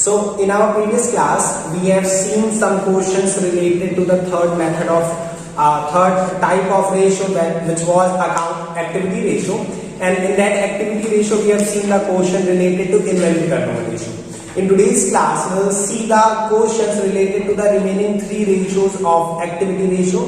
So in our previous class, we have seen some questions related to the third method of third type of ratio, which was account activity ratio. And in that activity ratio, we have seen the question related to inventory turnover ratio. In today's class, we will see the questions related to the remaining three ratios of activity ratio,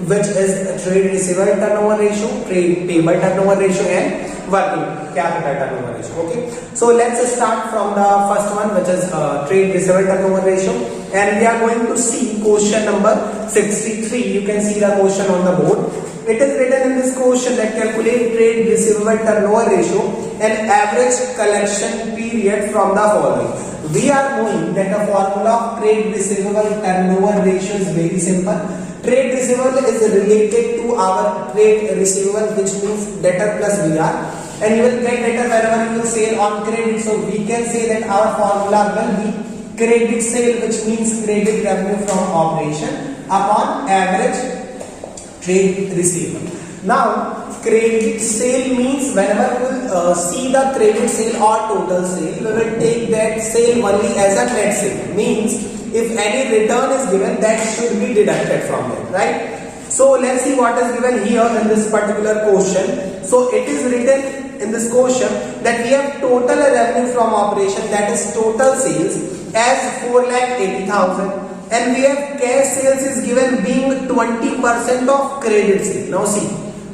which is trade receivable turnover ratio, trade payable turnover ratio, and working capital turnover ratio. Okay, so let's start from the first one, which is trade receivable turnover ratio, and we are going to see question number 63. You can see the question on the board. It is written in this question that calculate trade receivable turnover ratio and average collection period from the following. We are knowing that the formula of trade receivable turnover ratio is very simple. Trade receivable is related to our trade receivable, which means debtor plus VR, and you will get debtor whenever you will sell on credit. So we can say that our formula will be credit sale, which means credit revenue from operation upon average trade receivable. Now credit sale means whenever we will see the credit sale or total sale, we will take that sale only as a net sale. Means if any return is given, that should be deducted from it, right? So let's see what is given here in this particular question. So it is written in this question that we have total revenue from operation, that is total sales, as 4,80,000. And we have cash sales is given being 20% of credit sale. Now see,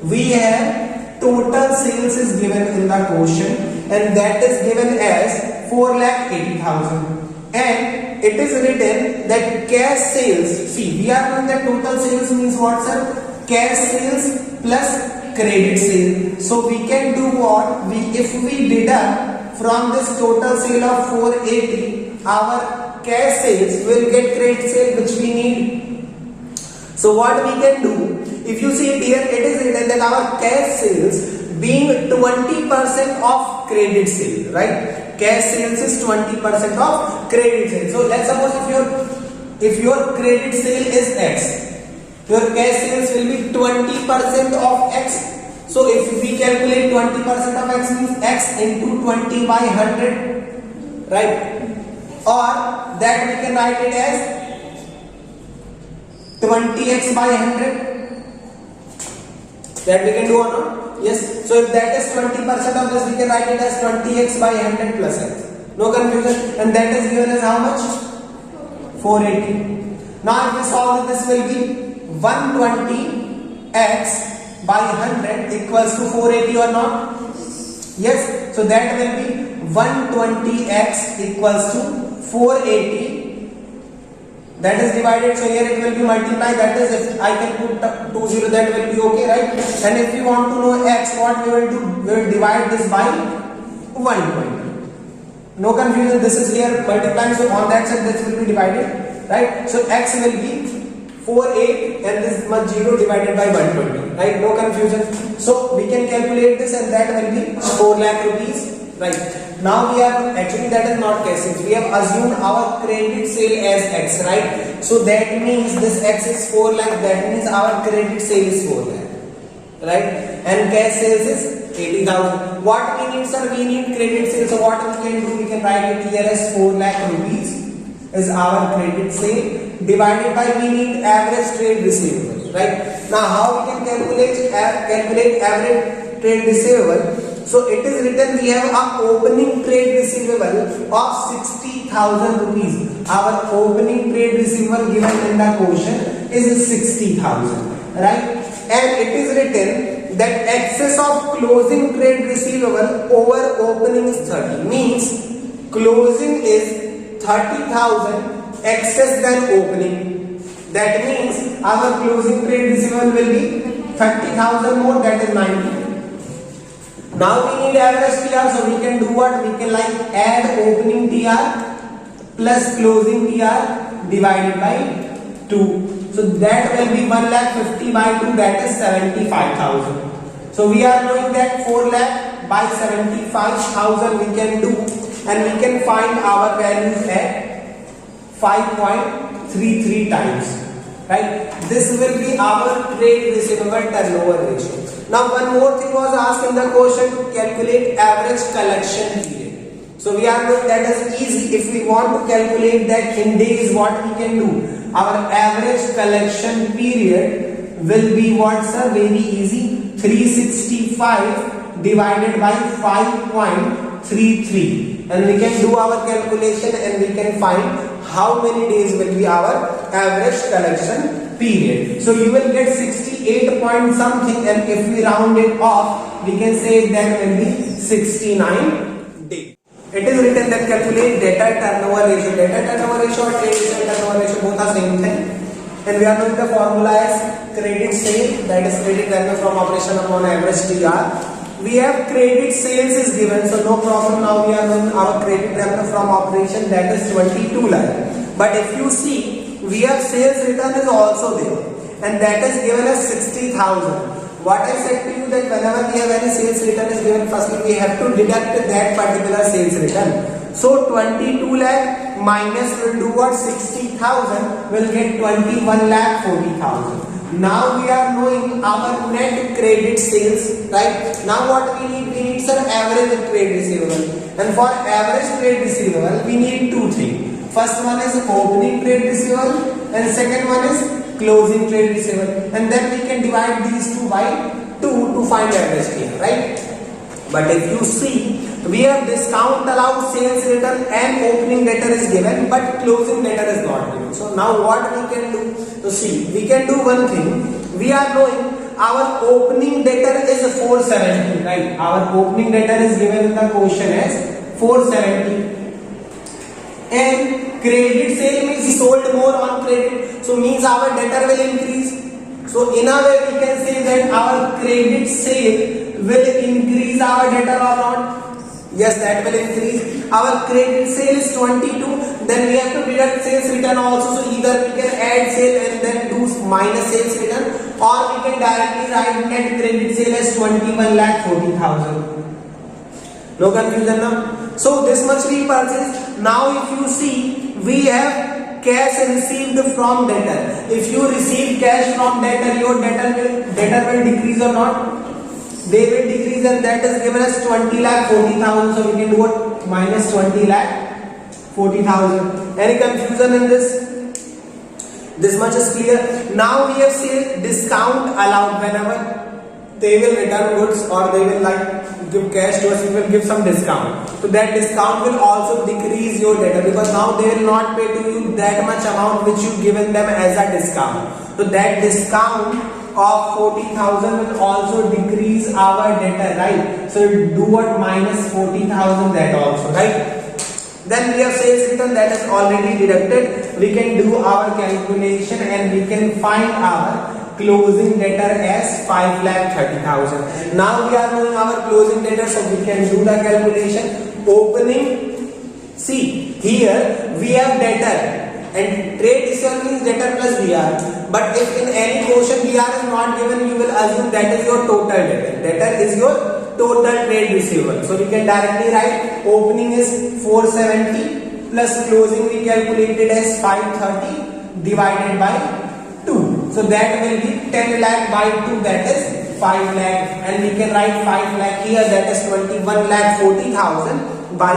we have total sales is given in the question, and that is given as 4,80,000. And it is written that cash sales, see, we are knowing that total sales means what, sir? Cash sales plus credit sale. So we can do what? If we deduct from this total sale of 480, our cash sales will get credit sale, which we need. So what we can do, if you see here, it is written that our cash sales being 20% of credit sale, right? Cash sales is 20% of credit sale. So let's suppose if your credit sale is X, your cash sales will be 20% of X. So if we calculate 20% of X means X into 20 by 100, right? Or that we can write it as 20x by 100. That we can do or not? Yes. So if that is 20% of this, we can write it as 20x by 100 plus x. No confusion. And that is given as how much? 480. Now if we solve this, will be 120x by 100 equals to 480 or not? Yes. So that will be 120x equals to 480. That is divided, so here it will be multiplied. That is, if I can put 20, that will be okay, right? And if you want to know x, what we will do? We will divide this by 120. No confusion. This is here multiplying, so on that side this will be divided, right? So x will be 48 and this much 0 divided by 120, right? No confusion. So we can calculate this, and that will be 4 lakh rupees. Right. Now we are actually, that is not cash sales. We have assumed our credit sale as X, right? So that means this X is 4 lakh. That means our credit sale is 4 lakh, right? And cash sales is 80,000. What we need, sir? We need credit sale. So what we can do? We can write it here as 4 lakh rupees is our credit sale divided by we need average trade receivable, right? Now how we can calculate average trade receivable? So it is written we have a opening trade receivable of 60,000 rupees. Our opening trade receivable given in the question is 60,000, right? And it is written that excess of closing trade receivable over opening is 30. Means closing is 30,000 excess than opening. That means our closing trade receivable will be 30,000 more, that is 90. Now we need average TR, so we can do what? We can like add opening TR plus closing TR divided by 2. So that will be 1,50,000 by 2, that is 75,000. So we are knowing that 4 lakh by 75,000 we can do, and we can find our values at 5.33 times, right? This will be our trade receivable turnover ratio. Now one more thing was asked in the question, calculate average collection period. So we are doing that as easy. If we want to calculate that in days, what we can do? Our average collection period will be what, sir? Very easy. 365 divided by 5.33, and we can do our calculation and we can find how many days will be our average collection period. So you will get 68 point something, and if we round it off, we can say that will be 69 days. It is written that calculate debtor turnover ratio. Debtor turnover ratio or trade receivable turnover ratio both are same thing, and we are knowing the formula as credit sale, that is credit revenue from operation upon average TR. We have credit sales is given, so no problem. Now we are knowing our credit revenue from operation, that is 22 lakh. But if you see, we have sales return is also there, and that is given as 60,000. What I said to you that whenever we have any sales return is given, firstly we have to deduct that particular sales return. So 22 lakh minus will do what? 60,000 will get 21 lakh 40,000. Now we are knowing our net credit sales, right? Now what we need? We need some average trade receivable, and for average trade receivable we need two things. First one is opening trade receivable, and second one is closing trade receivable, and then we can divide these two by 2 to find average here, right? But if you see, we have discount allowed, sales return and opening debtor is given, but closing debtor is not given. So now what we can do? So see, we can do one thing. We are knowing our opening debtor is 470, right? Our opening debtor is given in the question as 470. And credit sale means sold more on credit, so means our debtor will increase. So in a way we can say that our credit sale will increase our debtor or not? Yes, that will increase. Our credit sale is 22, then we have to deduct sales return also. So either we can add sale and then do minus sales return, or we can directly write net credit sale as 21 lakh 40,000. No confusion now? So this much we purchased. Now if you see, we have cash received from debtor. If you receive cash from debtor, your debtor will decrease or not? They will decrease, and that is given as 20 lakh 40,000. So we can do what? Minus 20 lakh 40,000. Any confusion in this? This much is clear. Now we have said discount allowed. Whenever they will return goods or they will give cash to us, we will give some discount. So that discount will also decrease your debtor, because now they will not pay to you that much amount which you given them as a discount. So that discount of 40,000 will also decrease our debtor, right? So do what? Minus 40,000, that also, right? Then we have sales return, that is already deducted. We can do our calculation and we can find our closing debtor as 5,30,000. Now we are knowing our closing debtor, so we can do the calculation. Opening, see here we have debtor, and trade receivable means debtor plus BR. But if in any portion BR is not given, you will assume that is your total debtor. Debtor is your total trade receivable. So we can directly write opening is 470 plus closing we calculated as 530 divided by 2. So that will be 10 lakh by 2, that is 5 lakh, and we can write 5 lakh here, that is 21 lakh 40,000 by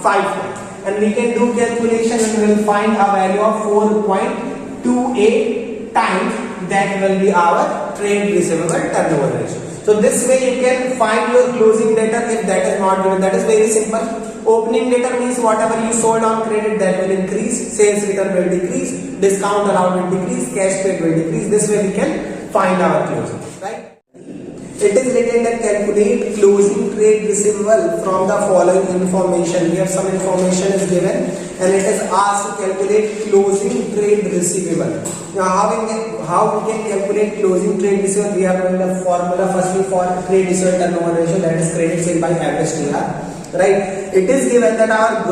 5 lakh. And we can do calculation and we will find a value of 4.28 times, that will be our trade receivable turnover ratio. So this way you can find your closing debtor if that is not given. That is very simple. Opening debtor means whatever you sold on credit, that will increase, sales return will decrease, discount allowed will decrease, cash paid will decrease. This way we can find our closing, right? It is written that calculate closing trade receivable from the following information. We have some information is given, and it is asked to calculate closing trade receivable. Now how we can calculate closing trade receivable? We have known the formula firstly for trade receivable turnover ratio, that is credit sale by average TR, right? It is given that our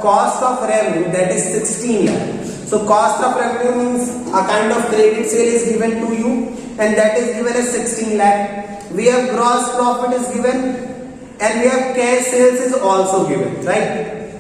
cost of revenue, that is 16 lakh. So cost of revenue means a kind of credit sale is given to you, and that is given as 16 lakh. We have gross profit is given, and we have cash sales is also given, right?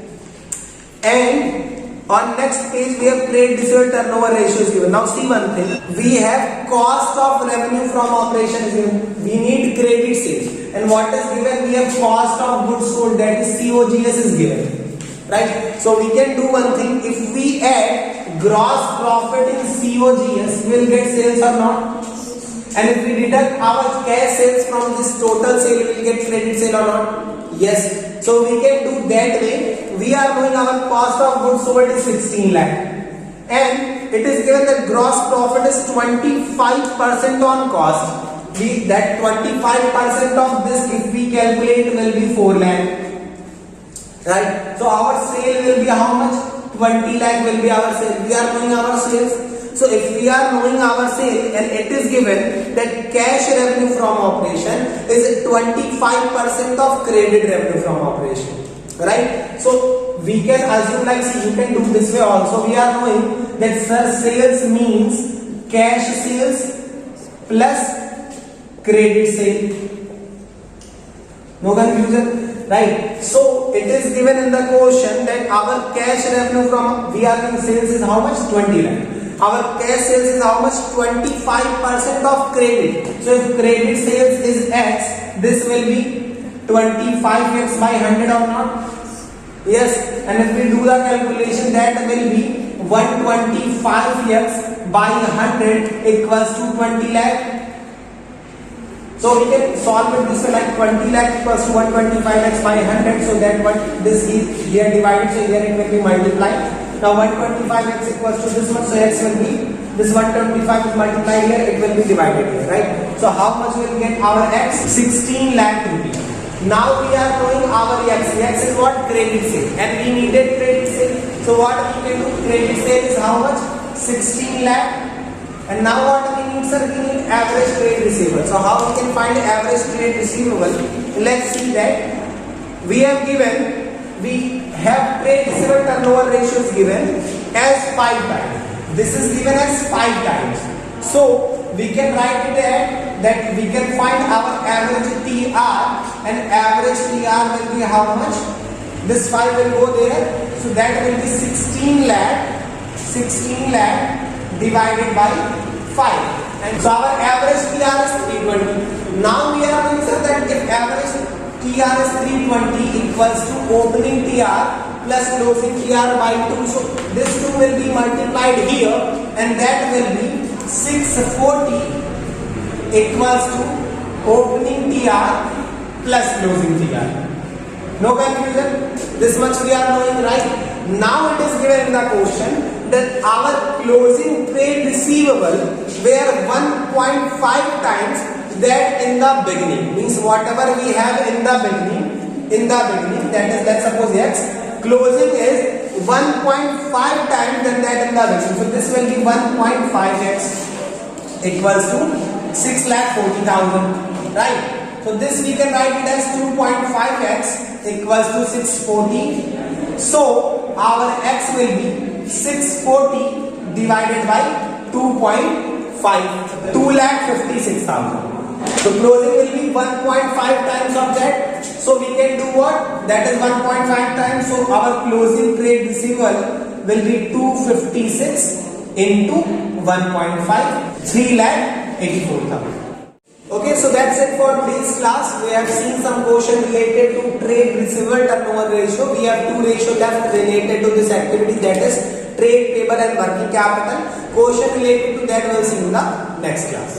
And on next page we have trade receivable turnover ratio is given. Now see one thing, we have cost of revenue from operation is given. We need credit sales. and what is given? We have cost of goods sold, that is COGS is given, right? So we can do one thing. If we add gross profit in COGS, we will get sales or not? And if we deduct our cash sales from this total sale, we will get credit sale or not? Yes. So we can do that way. We are knowing our cost of goods sold is 16 lakh. And it is given that gross profit is 25% on cost. That 25% of this, if we calculate, will be 4 lakh. Right? So our sale will be how much? 20 lakh will be our sale. We are knowing our sales. So if we are knowing our sale and it is given that cash revenue from operation is 25% of credit revenue from operation. Right? So we can assume, like, see, you can do this way also. We are knowing that sales means cash sales plus credit sale. No confusion, right? So it is given in the question that our cash revenue from VRP sales is how much? 20 lakh. Our cash sales is how much? 25% of credit. So if credit sales is X, this will be 25x by 100 or not? Yes. And if we do the calculation, that will be 125x by 100 equals to 20 lakh. So we can solve it this way, like 20 lakh equals to 125x by 100. So that what this is here divided, so here it will be multiplied. Now 125x equals to this much, so x will be this 125 is multiplied here, it will be divided here, right? So how much will get our x? 16 lakh rupees. Now we are knowing our x. X is what? Credit sale, and we needed credit sale. So what we can do? Credit sale is how much? 16 lakh. And now what we need, sir? We need average trade receivable. So how we can find average trade receivable? Let's see that. We have trade receivable turnover ratio is given as 5 times. This is given as 5 times. So we can write it that we can find our average TR, and average TR will be how much? This 5 will go there. So that will be 16 lakh divided by 5. And so our average TR is 320. Now we are going to say that if average TR is 320 equals to opening TR plus closing TR by 2. So this 2 will be multiplied here, and that will be 640 equals to opening TR plus closing TR. No confusion? This much we are knowing, right? Now it is given in the question that our closing trade receivable were 1.5 times that in the beginning. Means whatever we have in the beginning, that is, let's suppose x, closing is 1.5 times than that in the beginning. So this will be 1.5x equals to 6,40,000, right? So this we can write it as 2.5x equals to 640. So our x will be 640 divided by 2.5, 2,56,000. So closing will be 1.5 times of that. So we can do what? That is 1.5 times. So our closing trade receivable will be 256 into 1.5, 3,84,000. Okay, so that's it for today's class. We have seen some question related to trade receivable turnover ratio. We have 2 ratios left related to this activity, that is trade payable and working capital. Question related to that we will see in the next class.